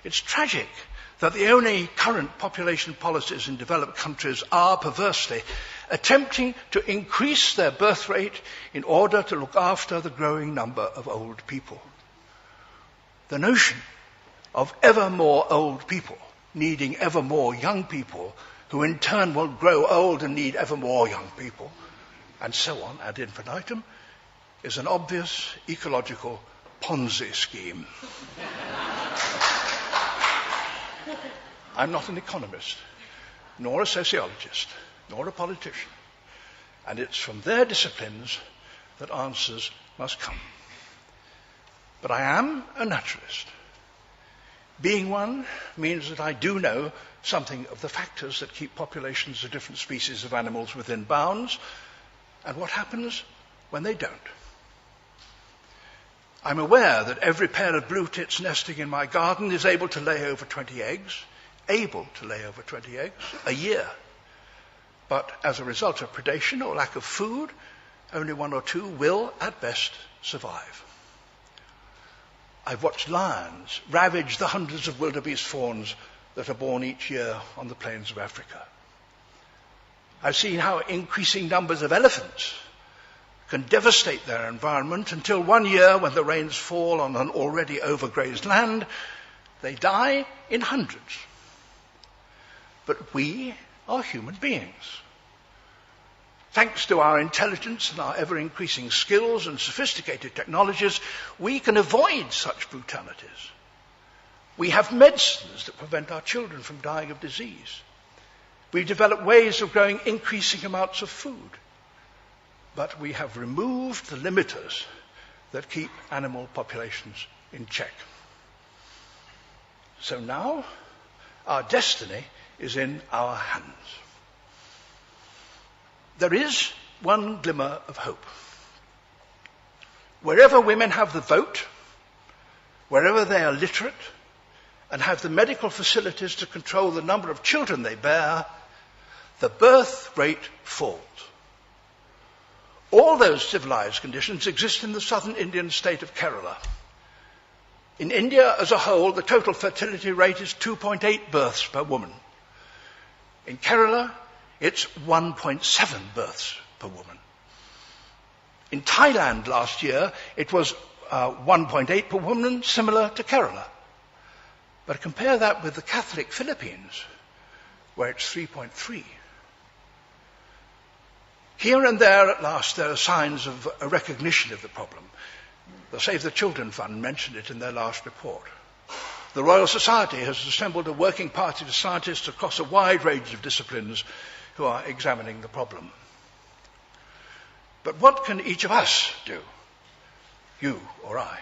It's tragic that the only current population policies in developed countries are, perversely, attempting to increase their birth rate in order to look after the growing number of old people. The notion of ever more old people needing ever more young people, who in turn will grow old and need ever more young people, and so on ad infinitum, is an obvious ecological Ponzi scheme. I'm not an economist, nor a sociologist, nor a politician, and it's from their disciplines that answers must come. But I am a naturalist. Being one means that I do know something of the factors that keep populations of different species of animals within bounds, and what happens when they don't. I'm aware that every pair of blue tits nesting in my garden is able to lay over 20 eggs a year. But as a result of predation or lack of food, only one or two will, at best, survive. I've watched lions ravage the hundreds of wildebeest fawns that are born each year on the plains of Africa. I've seen how increasing numbers of elephants can devastate their environment until one year, when the rains fall on an already overgrazed land, they die in hundreds. But we are human beings. Thanks to our intelligence and our ever-increasing skills and sophisticated technologies, we can avoid such brutalities. We have medicines that prevent our children from dying of disease. We've developed ways of growing increasing amounts of food. But we have removed the limiters that keep animal populations in check. So now, our destiny is in our hands. There is one glimmer of hope. Wherever women have the vote, wherever they are literate, and have the medical facilities to control the number of children they bear, the birth rate falls. All those civilized conditions exist in the southern Indian state of Kerala. In India as a whole, the total fertility rate is 2.8 births per woman. In Kerala, it's 1.7 births per woman. In Thailand last year, it was 1.8 per woman, similar to Kerala. But compare that with the Catholic Philippines, where it's 3.3. Here and there, at last, there are signs of a recognition of the problem. The Save the Children Fund mentioned it in their last report. The Royal Society has assembled a working party of scientists across a wide range of disciplines who are examining the problem. But what can each of us do? You or I?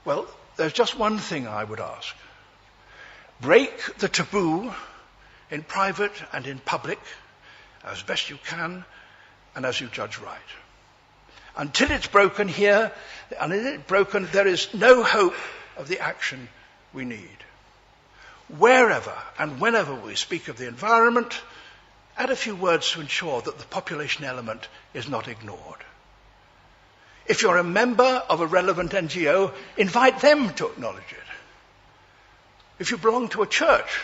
Well, there's just one thing I would ask. Break the taboo in private and in public as best you can and as you judge right. Until it's broken here, and until it's broken, there is no hope of the action we need. Wherever and whenever we speak of the environment, add a few words to ensure that the population element is not ignored. If you're a member of a relevant NGO, invite them to acknowledge it. If you belong to a church,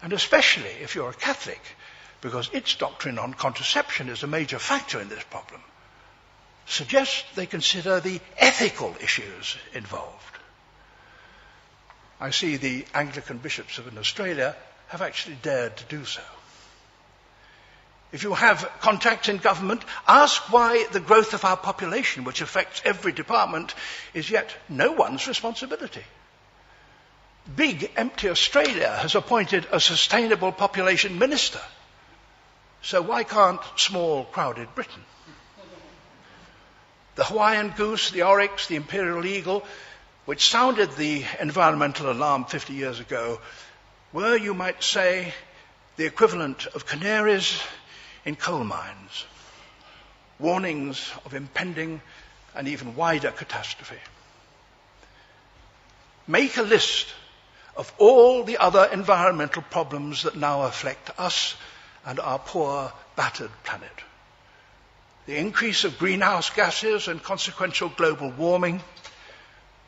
and especially if you're a Catholic, because its doctrine on contraception is a major factor in this problem, suggest they consider the ethical issues involved. I see the Anglican bishops in Australia have actually dared to do so. If you have contacts in government, ask why the growth of our population, which affects every department, is yet no one's responsibility. Big, empty Australia has appointed a sustainable population minister. So why can't small, crowded Britain? The Hawaiian goose, the oryx, the imperial eagle, which sounded the environmental alarm 50 years ago, were, you might say, the equivalent of canaries in coal mines, warnings of impending and even wider catastrophe. Make a list of all the other environmental problems that now afflict us and our poor, battered planet. The increase of greenhouse gases and consequential global warming,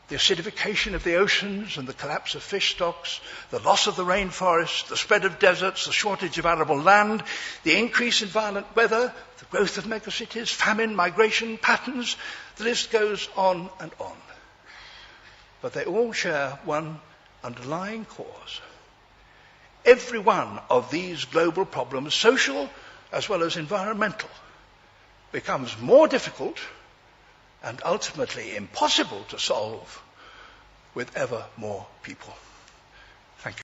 The acidification of the oceans and the collapse of fish stocks, the loss of the rainforests, the spread of deserts, the shortage of arable land, the increase in violent weather, the growth of megacities, famine, migration patterns, the list goes on and on. But they all share one underlying cause. Every one of these global problems, social as well as environmental, becomes more difficult and ultimately impossible to solve with ever more people.